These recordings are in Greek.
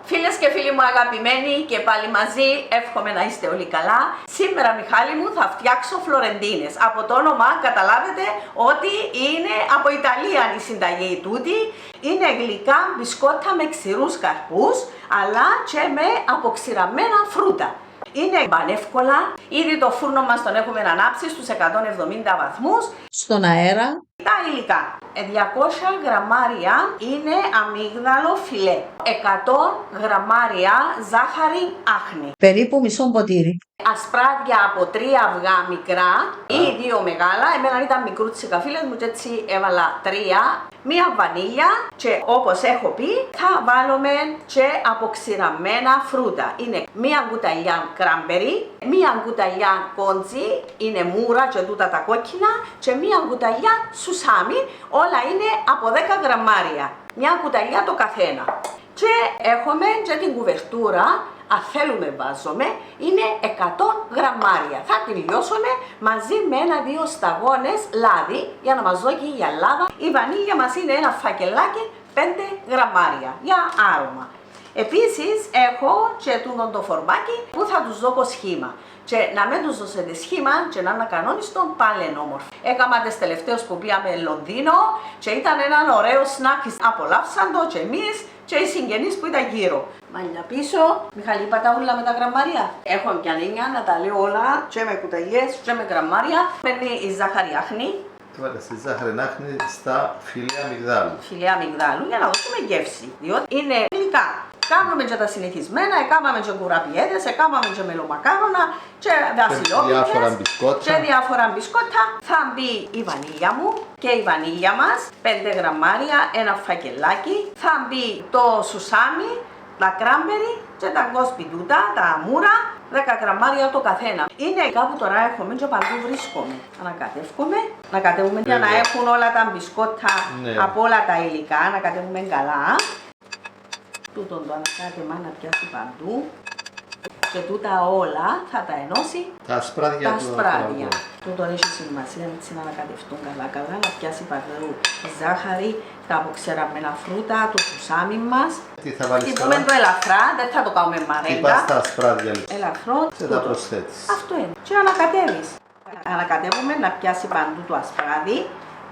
Φίλες και φίλοι μου αγαπημένοι και πάλι μαζί, εύχομαι να είστε όλοι καλά. Σήμερα, Μιχάλη μου, θα φτιάξω φλωρεντίνες. Από το όνομα καταλάβετε ότι είναι από Ιταλία η συνταγή τούτη. Είναι γλυκά μπισκότα με ξηρούς καρπούς, αλλά και με αποξηραμένα φρούτα. Είναι πανεύκολα. Ήδη το φούρνο μας τον έχουμε ανάψει στους 170 βαθμούς. Στον αέρα. Τα υλικά. 200 γραμμάρια είναι αμύγδαλο φιλέ. 100 γραμμάρια ζάχαρη άχνη. Περίπου μισό ποτήρι. Ασπράδια από 3 αυγά μικρά ή 2 μεγάλα. Εμένα ήταν μικρούτσικα φίλες μου και έτσι έβαλα 3. Μία βανίλια και όπως έχω πει θα βάλουμε και αποξηραμένα φρούτα. Είναι μία κουταλιά κράμπερι, μία κουταλιά κόντζι, είναι μούρα και τούτα τα κόκκινα και μία κουταλιά σουσάμι, όλα είναι από 10 γραμμάρια. Μια κουταλιά το καθένα. Και έχουμε και την κουβερτούρα, αν θέλουμε βάζουμε, είναι 100 γραμμάρια. Θα τη λιώσουμε μαζί με 1-2 σταγόνες λάδι για να μας δώσει η λάδα. Η βανίλια μας είναι ένα φακελάκι 5 γραμμάρια για άρωμα. Επίσης έχω και τούτο το φορμάκι που θα τους δώσω σχήμα. Και να μην τους δώσετε σχήμα και να είναι ακανόνιστο πάλι όμορφο. Έκαμα τις τελευταίες που πήγαμε Λονδίνο και ήταν ένα ωραίο σνακ. Απολαύσαν το και εμείς και οι συγγενείς που ήταν γύρω. Μαλλιά πίσω, Μιχαλή πατά όλα με τα γραμμάρια. Έχω μια νύχια να τα λέω όλα και με κουταλιές και με γραμμάρια. Παίρνει η ζάχαρη άχνη. Βάλε τη ζάχαρη άχνη στα φιλέ αμυγδάλου. Φιλέ αμυγδάλου για να δώσουμε γεύση. Διότι είναι γλυκά. Κάνουμε και τα συνηθισμένα, έκαναμε και κουραπιέδες, έκαναμε και μελομακάρονα και βασιλόπιτες και διάφορα μπισκότα. Θα μπει η βανίλια μου και η βανίλια μας, 5 γραμμάρια, ένα φακελάκι. Θα μπει το σουσάμι, τα κράμπερι και τα γκόσπιτούτα, τα μούρα, 10 γραμμάρια το καθένα. Είναι κάπου τώρα έχουμε και παντού βρίσκομαι. Ανακατεύουμε, να κατεύουμε για να έχουν όλα τα μπισκότα από όλα τα υλικά, να κατεύουμε καλά. Τούτον το ανακάτεμα να πιάσει παντού και τούτα όλα θα τα ενώσει τα ασπράδια. Τούτον έχει σημασία έτσι να ανακατευτούν καλά να πιάσει παντού η ζάχαρη, τα αποξεραμένα φρούτα, το σουσάμι μας. Τι θα βάλεις τώρα? Πούμε το ελαφρά, δεν θα το κάνουμε μαρέγκα. Τι πας στα ασπράδια λοιπόν. Ελαφρό. Και τα προσθέτεις. Αυτό είναι. Και ανακατεύεις. Ανακατεύουμε να πιάσει παντού το ασπράδι.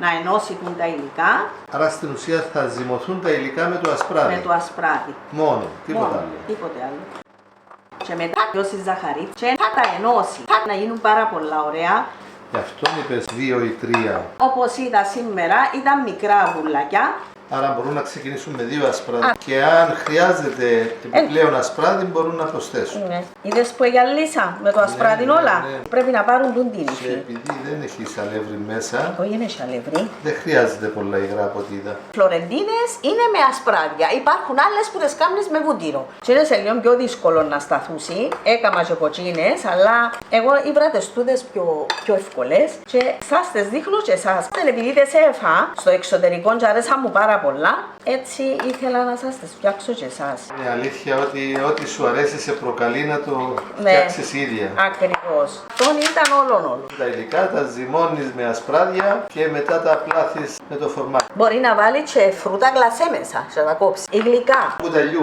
Να ενώσει τα υλικά. Άρα στην ουσία θα ζυμωθούν τα υλικά με το ασπράδι. Με το ασπράδι. Μόνο, τίποτα άλλο. Τίποτε άλλο. Και μετά πιώσει ζαχαρί και θα τα ενώσει. Θα να γίνουν πάρα πολλά ωραία. Γι' αυτό είπες 2 ή 3. Όπως είδα σήμερα ήταν μικρά βουλάκια. Άρα μπορούν να ξεκινήσουν με 2 ασπράδια και αν χρειάζεται επιπλέον ασπράδι μπορούν να προσθέσουν. Ναι. Είδες που εγιαλίσα με το ασπράδι όλα. Ναι. Πρέπει να πάρουν τον την υφή. Επειδή δεν έχει σαλεύρι μέσα, Όχι είναι σαλεύρι. δεν χρειάζεται πολλά υγρά από ό,τι είδα. Φλωρεντίνες είναι με ασπράδια. Υπάρχουν άλλες που τις κάνεις με βούτυρο. Και είναι σε λίγο πιο δύσκολο να σταθούσει. Έκαμα και κοτσίνες, αλλά εγώ ήβρα τις τούτες πιο εύκολες. Και σας τις δείχνω και εσάς. Επειδή τις έφα στο εξωτερικό και άρεσαν μου πάρα πολλά, έτσι ήθελα να σας τις φτιάξω και εσάς. Είναι αλήθεια ότι ό,τι σου αρέσει σε προκαλεί να το φτιάξεις ίδια. Ακριβώς. Τον ήταν όλο. Τα υλικά τα ζυμώνεις με ασπράδια και μετά τα πλάθεις με το φορμάκι. Μπορεί να βάλει και φρούτα γλασέ μέσα, σε τα κόψει. Ή γλυκά. Κουταλιού.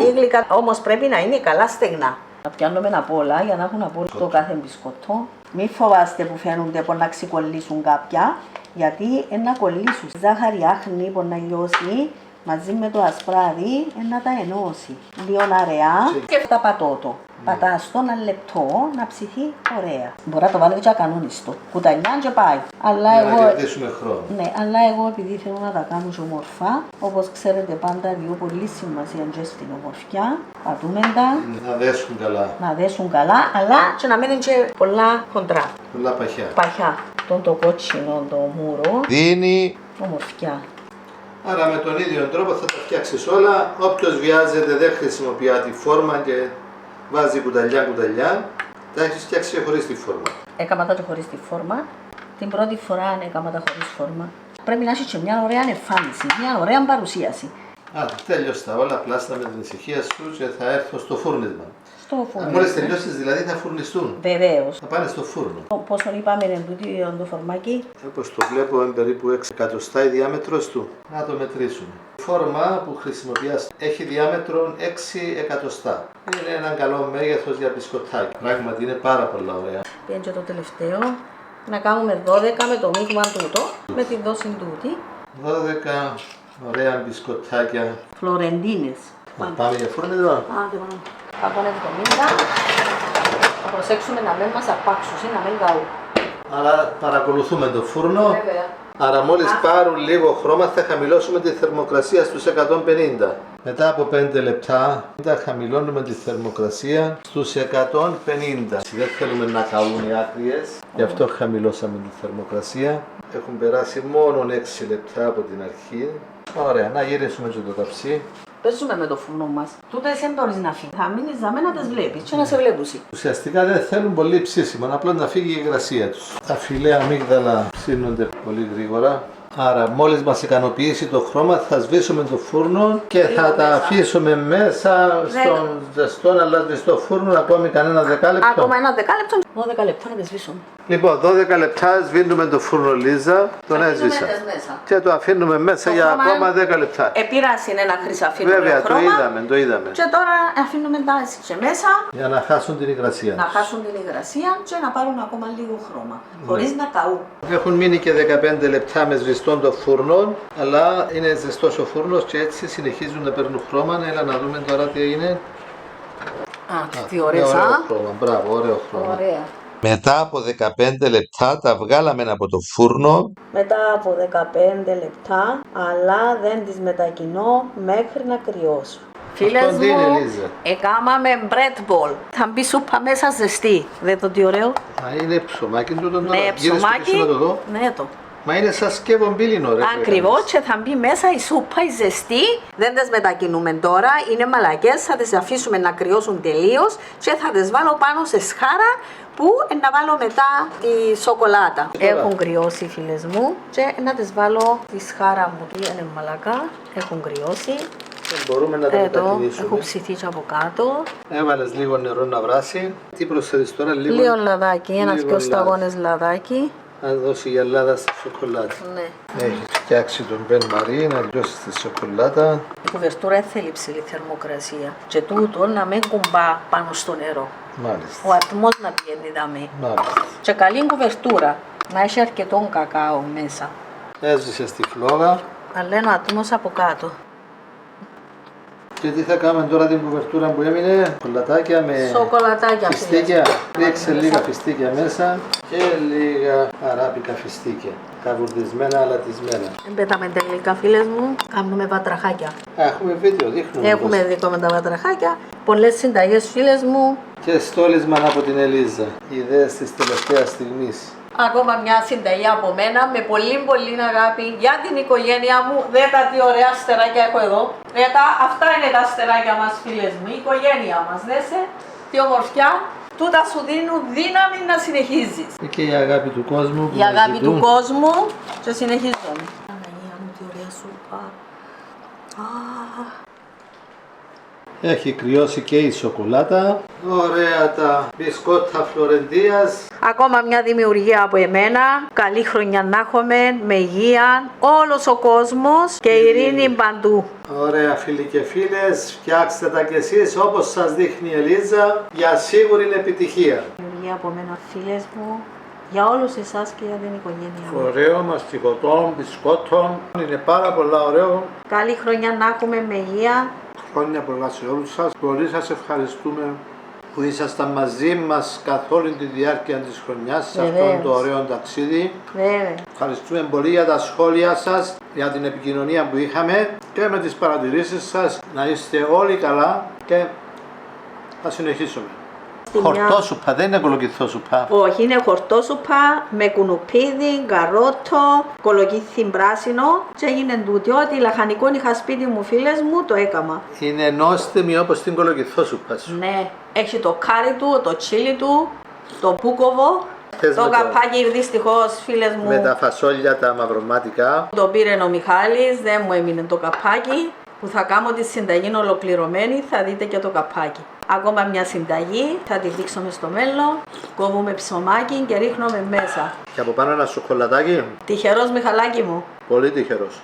Όμως πρέπει να είναι καλά στεγνά. Να πιάνουμε απ' όλα για να έχουν απ' όλα το κάθε μπισκότο. Μην φοβάστε που φαίνονται που να ξεκολλήσουν κάποια, γιατί να κολλήσουν. Ζάχαρη άχνη που να λιώσει μαζί με το ασπράδι να τα ενώσει. Λίγο αραιά και τα πατώτο. Πατάς το ένα λεπτό να ψηθεί ωραία. Μπορεί να το βάλετε και ακανόνιστο. Κουταλιά και πάει. Αλλά για να κερδίσουμε χρόνο. Ναι, αλλά εγώ επειδή θέλω να τα κάνω και ομορφά, όπως ξέρετε πάντα δύο πολύ σημασία και στην ομορφιά. Πατούμε τα. Να δέσουν καλά. Να δέσουν καλά, αλλά και να μένουν και πολλά χοντρά. Πολλά παχιά. Παχιά. Το κότσινο, το μούρο. Δίνει Ομορφιά. Άρα με τον ίδιο τρόπο θα τα φτιάξεις όλα. Όποιος βιάζεται δεν χρησιμοποιεί τη φόρμα και βάζει κουταλιά, τα έχεις φτιάξει χωρίς τη φόρμα. Έκαμα τα χωρίς τη φόρμα. Την πρώτη φορά έκαμα τα χωρίς φόρμα. Πρέπει να έχει και μια ωραία εμφάνιση, μια ωραία παρουσίαση. Τέλειως τα όλα, πλάστα με την ησυχία σου και θα έρθω στο φούρνισμα. Στο φούρνο. Μόλις τελειώσεις δηλαδή θα φουρνιστούν. Βεβαίως. Θα πάνε στο φούρνο. Πόσο είπαμε είναι τούτο το φορμάκι. Όπως το βλέπω είναι περίπου 6 εκατοστά η διάμετρος του. Να το μετρήσουμε. Η φόρμα που χρησιμοποιάς έχει διάμετρο 6 εκατοστά. Είναι ένα καλό μέγεθος για μπισκοτάκι. Πράγματι είναι πάρα πολύ ωραία. Πήγαινε και το τελευταίο. Να κάνουμε 12 με το μείγμα τούτο, με τη δόση τούτη. 12 ωραία μπισκοτάκια. Φλωρεντίνες. Πάμε για φούρνο εδώ. Άντε πάνω. 170. Θα προσέξουμε να μην μας απάξουν, να μην καούν. Άρα παρακολουθούμε το φούρνο. Βέβαια. Άρα μόλις πάρουν λίγο χρώμα θα χαμηλώσουμε τη θερμοκρασία στους 150. Μετά από 5 λεπτά θα χαμηλώνουμε τη θερμοκρασία στους 150. Δεν θέλουμε να καούν οι άκριες, γι' αυτό χαμηλώσαμε τη θερμοκρασία. Έχουν περάσει μόνο 6 λεπτά από την αρχή. Ωραία, να γυρίσουμε και το ταψί. Παίζουμε με το φούρνο μας. Τούτες δεν μπορείς να φύγει. Θα μείνεις δαμέ να τις βλέπεις και να σε βλέπουν. Ουσιαστικά δεν θέλουν πολύ ψήσιμο, απλώς να φύγει η υγρασία τους. Τα φιλέ αμύγδαλα ψήνονται πολύ γρήγορα. Άρα μόλις μας ικανοποιήσει το χρώμα θα σβήσουμε το φούρνο και θα τα αφήσουμε μέσα στον ζεστό αλλά ζεστό φούρνο ακόμη κανένα δεκάλεπτο. Ακόμα ένα δεκάλεπτο. 12 λεπτά να τις σβήσουμε. Λοιπόν, 12 λεπτά σβήνουμε το φούρνο Λίζα, τον έσβησα. Και το αφήνουμε μέσα για ακόμα 10 λεπτά. Επήρασε είναι ένα χρυσαφίνο Βέβαια, χρώμα. το είδαμε. Και τώρα αφήνουμε τα και μέσα. Για να χάσουν την υγρασία. Να χάσουν την υγρασία και να πάρουν ακόμα λίγο χρώμα. Χωρίς να καούν. Έχουν μείνει και 15 λεπτά με σβηστόν το φούρνο, αλλά είναι ζεστός ο φούρνος και έτσι συνεχίζουν να παίρνουν χρώμα. Έλα να δούμε τώρα τι έγινε. Τι ωραίες, ωραίο χρώμα, μπράβο, ωραίο χρώμα. Ωραία. Μετά από 15 λεπτά τα βγάλαμε από το φούρνο. Μετά από 15 λεπτά, αλλά δεν τις μετακινώ μέχρι να κρυώσουν. Φίλες Αυτό τι είναι, μου, Λίζα? έκαναμε bread ball. Θα μπει σούπα μέσα ζεστή. Δεν το τι ωραίο. Α, είναι ψωμάκι τούτο τώρα. Ναι, Γύρισε το πίσω να το δω. Ναι, το. Μα είναι σαν σκεύο μπίλινο ρε. Ακριβώς και θα μπει μέσα η σούπα η ζεστή. Δεν τις μετακινούμε τώρα, είναι μαλακές. Θα τις αφήσουμε να κρυώσουν τελείως και θα τις βάλω πάνω σε σχάρα που να βάλω μετά τη σοκολάτα. Έχουν κρυώσει οι φίλες μου και να τις βάλω τη σχάρα μου. Είναι μαλακά, έχουν κρυώσει. Μπορούμε να τα μετακινήσουμε. Έχω ψηθεί και από κάτω. Έβαλες λίγο νερό να βράσει. Τι προσθέτεις τώρα, Λίγο λαδάκι, ένας πιο σταγόνες λαδάκι. Να δώσει γυαλάδα στη σοκολάτα. Ναι. Έχει φτιάξει τον Μπεν Μαρί να λιώσει τη σοκολάτα. Η κουβερτούρα δεν θέλει ψηλή θερμοκρασία. Και τούτο να μην κουμπά πάνω στο νερό. Μάλιστα. Ο ατμός να πιένει δαμέ. Μάλιστα. Και καλή κουβερτούρα. Να έχει αρκετό κακάο μέσα. Έσβησε στη φλόγα. Αλλά είναι ο ατμός από κάτω. Και τι θα κάνουμε τώρα την κουβερτούρα που έμεινε, σοκολατάκια με Σοκολατάκια. φιστίκια. Ρίξε λίγα φιστίκια μέσα και λίγα αράπικα φιστίκια. Καβουρδισμένα, αλατισμένα. Πέταμε τελικά φίλες μου, κάνουμε βατραχάκια. Έχουμε βίντεο, δείχνουμε. Έχουμε δικό με τα βατραχάκια. Πολλές συνταγές φίλες μου. Και στόλισμα από την Ελίζα. Ιδέες της τελευταίας στιγμής. Ακόμα μια συνταγή από μένα με πολύ αγάπη για την οικογένειά μου. Δέτα τι ωραία αστεράκια έχω εδώ. Δέτα, αυτά είναι τα αστεράκια μας φίλες μου, η οικογένειά μας. Δέσε, τι ομορφιά. Τούτα σου δίνουν δύναμη να συνεχίζεις. Και η αγάπη του κόσμου. Η αγάπη του κόσμου και συνεχίζουμε. Παναγία μου, τι ωραία σούπα. Έχει κρυώσει και η σοκολάτα. Ωραία τα μπισκότα Φλωρεντίας. Ακόμα μια δημιουργία από εμένα. Καλή χρονιά να έχουμε, με υγεία, όλος ο κόσμος και ειρήνη παντού. Ωραία φίλοι και φίλες, φτιάξτε τα κι εσείς όπως σας δείχνει η Ελίζα για σίγουρη επιτυχία. Δημιουργία από μένα φίλες μου, για όλους εσάς και για την οικογένειά μου. Ωραίο μαστιγωτό, μπισκότο, είναι πάρα πολλά ωραίο. Καλή χρονιά να έχουμε, με υγεία. Χρόνια πολλά σε όλους σας. Πολύ σας ευχαριστούμε που ήσασταν μαζί μας καθ' όλη τη διάρκεια της χρονιάς σε αυτόν το ωραίο ταξίδι. Βέβαια. Ευχαριστούμε πολύ για τα σχόλια σας, για την επικοινωνία που είχαμε και με τις παρατηρήσεις σας. Να είστε όλοι καλά και θα συνεχίσουμε. Χορτόσουπα, δεν είναι κολοκυθόσουπα. Όχι, είναι χορτόσουπα με κουνουπίδι, γκαρότο, κολοκύθι πράσινο και έγινε τούτο ότι λαχανικό είχα σπίτι μου φίλες μου, το έκαμα. Είναι νόστιμη όπως την κολοκυθόσουπα σου. Ναι, έχει το κάρι του, το τσίλι του, το πούκοβο. Το καπάκι δυστυχώς φίλες μου με τα φασόλια τα μαυρομάτικα. το πήρε ο Μιχάλης, δεν μου έμεινε το καπάκι. Που θα κάνω τη συνταγή ολοκληρωμένη, θα δείτε και το καπάκι. Ακόμα μια συνταγή, θα τη δείξουμε στο μέλλον. Κόβουμε ψωμάκι και ρίχνουμε μέσα. Και από πάνω ένα σοκολατάκι. Τυχερός Μιχαλάκι μου. Πολύ τυχερός.